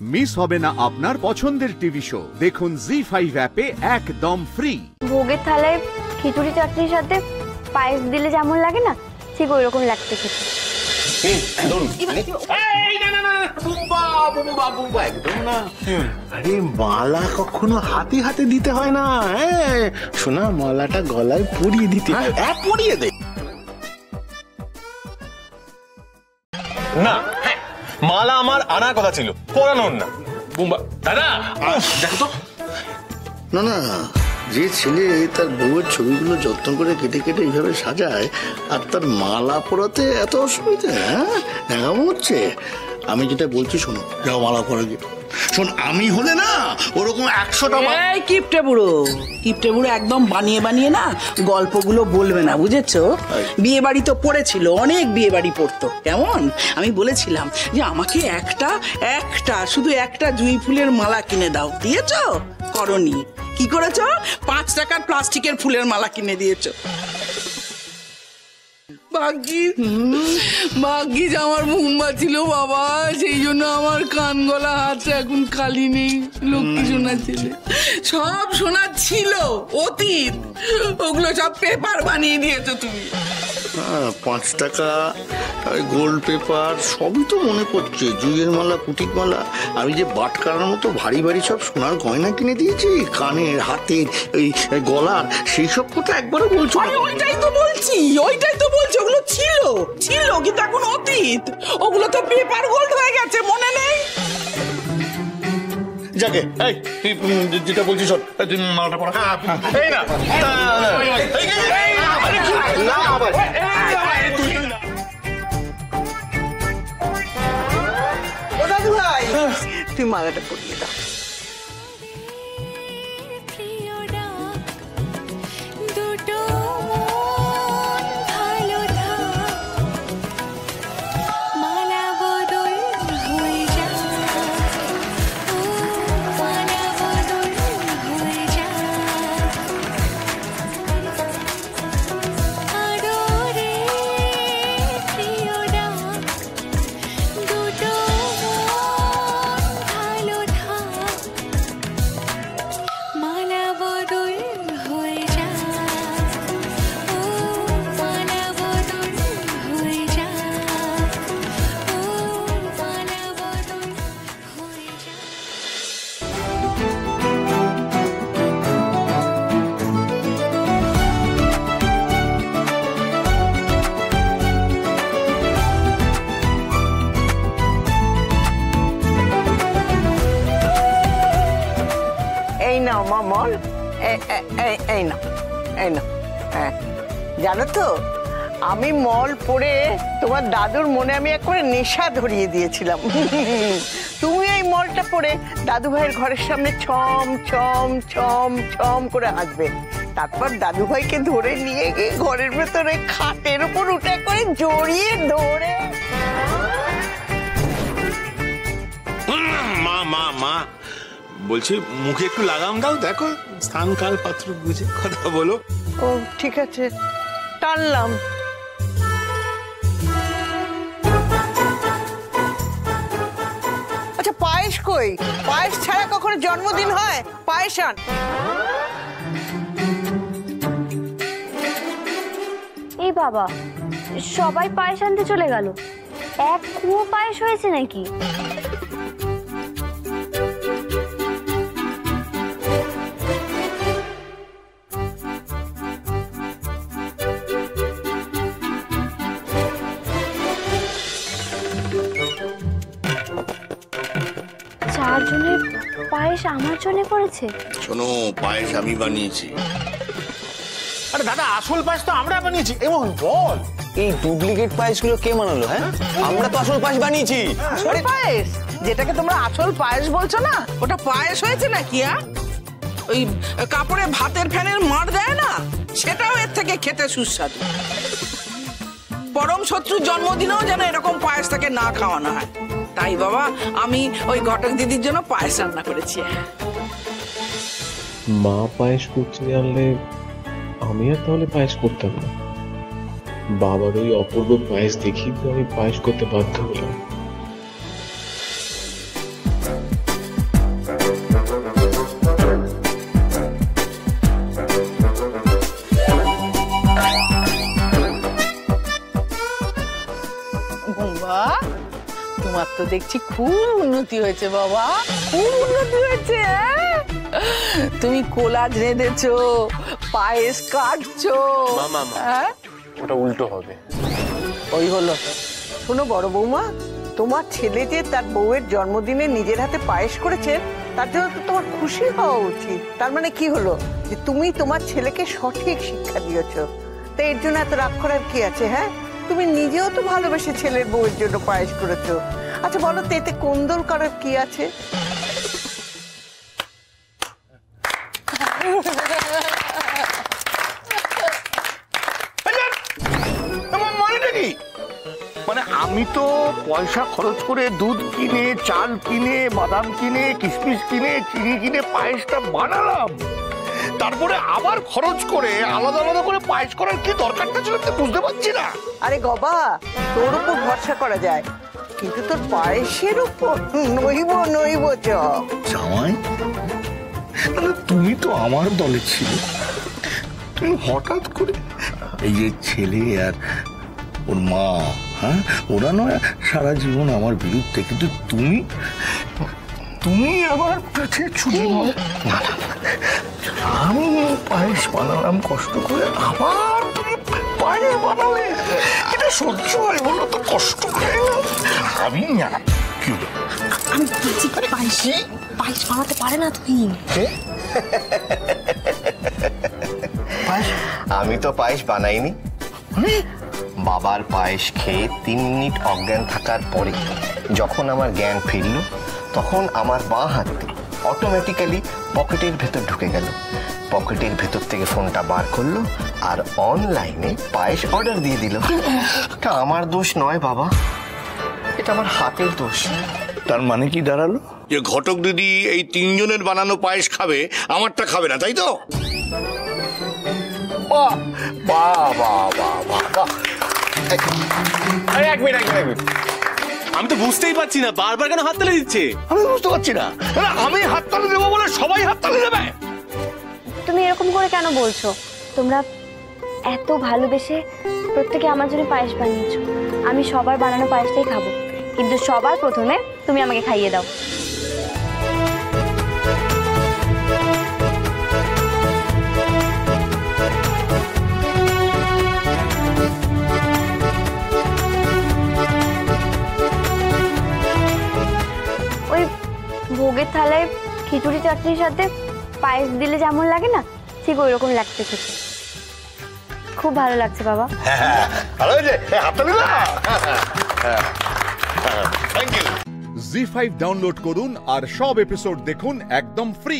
Miss হবে না আপনার পছন্দের টিভি শো। দেখুন জি5 অ্যাপে একদম ফ্রি। ভোগের থালায় খিচুড়ি চাটনির সাথে পায়েস দিলে যেমন লাগে না, ঠিক ওই রকম লাগতে খেতে। আরে মালা কখনো হাতে হাতে দিতে হয় না। হ্যাঁ শোনা, মালাটা গলায় পরিয়ে দিতে হয়। পরিয়ে দে না, মালা আমার আনার কথা ছিল, পরানোর না। বুম্বা দাদা দেখো তো। না না, যে ছেলে তার বউয়ের ছবিগুলো যত্ন করে কেটে কেটে এইভাবে সাজায়, আর তার মালা পরাতে এত অসুবিধা? হ্যাঁ হচ্ছে। আমি যেটা বলছি শোনো, যাও মালা পরা গিয়ে। শোন, আমি হলে না ওরকম 100টা। কিপটে বুড়ো একদম বানিয়ে বানিয়ে না গল্পগুলো বলবে না, বুঝেছো? বিয়ে বাড়ি তো পড়েছিল, অনেক বিয়ে বাড়ি পড়তো। কেমন আমি বলেছিলাম যে আমাকে শুধু একটা জুঁই ফুলের মালা কিনে দাও, দিয়েছো? করনি। কি করেছো? 5 টাকার প্লাস্টিকের ফুলের মালা কিনে দিয়েছো। ভাগ্যিস আমার মুম্বা ছিল বাবা, সেই জন্য আমার কান গলা হাতটা এখন খালি নেই। লক্ষ্মী সোনা ছেলে, সব সোনা ছিল অতীত, ওগুলো সব পেপার বানিয়ে দিয়েছো তুমি। 5 টাকা গোল্ড পেপার সবই তো মনে পড়ছে। জুঁইয়ের মালা, পুটির মালা, আমি যে বাটকারার মতো ভারী ভারী সব সোনার গয়না কিনে দিয়েছি, কানের, হাতের, এই গলার, সেই সব কথা একবারও বলছো? ওইটাই তো বলছি ওগুলো ছিল কিন্তু এখন অতীত। ওগুলো তো পেপার গোল্ড হয়ে গেছে, মনে নেই? যাকে যেটা বলছি শোন, তুই মালাটা পড়া। এই না দাদু ভাই, তুই মালাটা পরিয়ে দাও। মল এই না জানো তো, আমি মল পরে তোমার দাদুর মনে আমি একবারে নেশা ধরিয়ে দিয়েছিলাম। তুমি এই মলটা পরে দাদু ভাইয়ের ঘরের সামনে ছম ছম ছম ছম করে হাঁটবে, তারপর দাদু ভাইকে ধরে নিয়ে গিয়ে ঘরের ভেতরে খাটের উপর উঠে করে জড়িয়ে ধরে। মা বলছি, মুখে একটু লাগাম দাও, দেখো স্থান কাল পাত্র বুঝে কথা বলো। ও ঠিক আছে, টানলাম। আচ্ছা পায়েস কই? পায়েস ছাড়া কখনো জন্মদিন হয়? পায়েস আন। এই বাবা, সবাই পায়েস আনতে চলে গেল, এক কুয়ো পায়েস হয়েছে নাকি? চারজনের পায়েস আমার জন্য করেছে। শোনো, পায়েস আমি বানিয়েছি। আরে দাদা, আসল পায়েস তো আমরা বানিয়েছি। এবং বল, এই ডুপ্লিকেট পায়েসগুলো কে বানালো? হ্যাঁ, আমরা তো আসল পায়েস বানিয়েছি। আসল পায়েস যেটাকে তোমরা আসল পায়েস বলছো না, ওটা পায়েস হয়েছে নাকি? ওই কাপড়ে ভাতের ফ্যানের মার দেয় না, সেটাও এর থেকে খেতে সুস্বাদু। পরম শত্রুর জন্মদিনেও যেন এরকম পায়েস তাকে না খাওয়ানো হয়। তাই বাবা, আমি ওই ঘটক দিদির জন্য পায়েস রান্না করেছি। মা পায়েস করতে জানলে আমি আর তাহলে পায়েস করতাম না। বাবার ওই অপূর্ব পায়েস দেখি তো আমি পায়েস করতে বাধ্য হলাম। তো দেখছি খুব উন্নতি হয়েছে বাবা, খুব উন্নতি হয়েছে। তুমি কোলাজ রেঁধেছো, পায়েস কাটছো। হ্যাঁ, ওটা উল্টো হবে। ওই হলো। শোনো বড় বৌমা, তোমার ছেলে যে তার বউয়ের জন্মদিনে নিজের হাতে পায়েস করেছেন, তার জন্য তো তোমার খুশি হওয়া উচিত। তার মানে কি হলো, যে তুমি তোমার ছেলেকে সঠিক শিক্ষা দিয়েছো। তো এর জন্য এত রাগ করার কি আছে? হ্যাঁ, তুমি নিজেও তো ভালোবেসে ছেলের বউয়ের জন্য পায়েস করেছো। আচ্ছা বলো তো, এতে কোন্দল করার কি আছে? মানে আমি তো পয়সা খরচ করে দুধ কিনে, চাল কিনে, বাদাম কিনে, কিশমিশ কিনে, চিনি কিনে পায়েসটা বানালাম। তারপরে আবার খরচ করে আলাদা আলাদা করে পায়েস করার কি দরকারটা ছিল বুঝতে পারছি না। আরে গবা, তোর উপর ভরসা করা যায়, কিন্তু তোর পায়েসের উপর নইব চ। জামাই, তুমি তো আমার দলে ছিলে, তুমি হঠাৎ করে এই যে ছেলে আর ওর মা, হ্যাঁ, ওরা নয় সারা জীবন আমার বিরুদ্ধে, কিন্তু তুমি আমার পেটে ছুটি নয়। আমি পায়েস বানালাম কষ্ট করে, আবার তুমি পায়েস বানালে, এটা সহ্য হয় বলো তো? কষ্ট করে আমি কি হলো? আমি বলছি পায়েস বানাতে পারে না তুমি। আমি তো পায়েস বানাইনি। বাবার পায়েস খেয়ে 3 মিনিট অজ্ঞান থাকার পরে যখন আমার জ্ঞান ফিরল, তখন আমার বাঁ হাতটি অটোমেটিক্যালি পকেটের ভেতর ঢুকে গেল। পকেটের ভেতর থেকে ফোনটা বার করলো আর অনলাইনে পায়েস অর্ডার দিয়ে দিল। এটা আমার দোষ নয় বাবা, এটা আমার হাতের দোষ। তার মানে কি দাঁড়ালো? যে ঘটক দিদি এই 3 জনের বানানো পায়েস খাবে, আমারটা খাবে না, তাই তো? বাহ বাহ বাহ বাহ বাহ। এক মিনিট। আমি তো বুঝতেই পারছি না, বারবার কেন হাততালি দিচ্ছে? আমি বুঝতে পারছি না, আমি হাততালি দেবো বলে সবাই হাততালি দেবে? তুমি এরকম করে কেন বলছো? তোমরা এত ভালোবেসে প্রত্যেকে আমার জন্য পায়েস বানিয়েছো, আমি সবার বানানো পায়েসটাই খাবো, কিন্তু সবার প্রথমে তুমি আমাকে খাইয়ে দাও। ওই ভোগের থালায় খিচুড়ি চাটনির সাথে পায়েস দিলে যেমন লাগে না, ঠিক ওই রকম লাগছে খেতে। খুব ভালো লাগছে বাবা। জি5 ডাউনলোড করুন আর সব এপিসোড দেখুন একদম ফ্রি।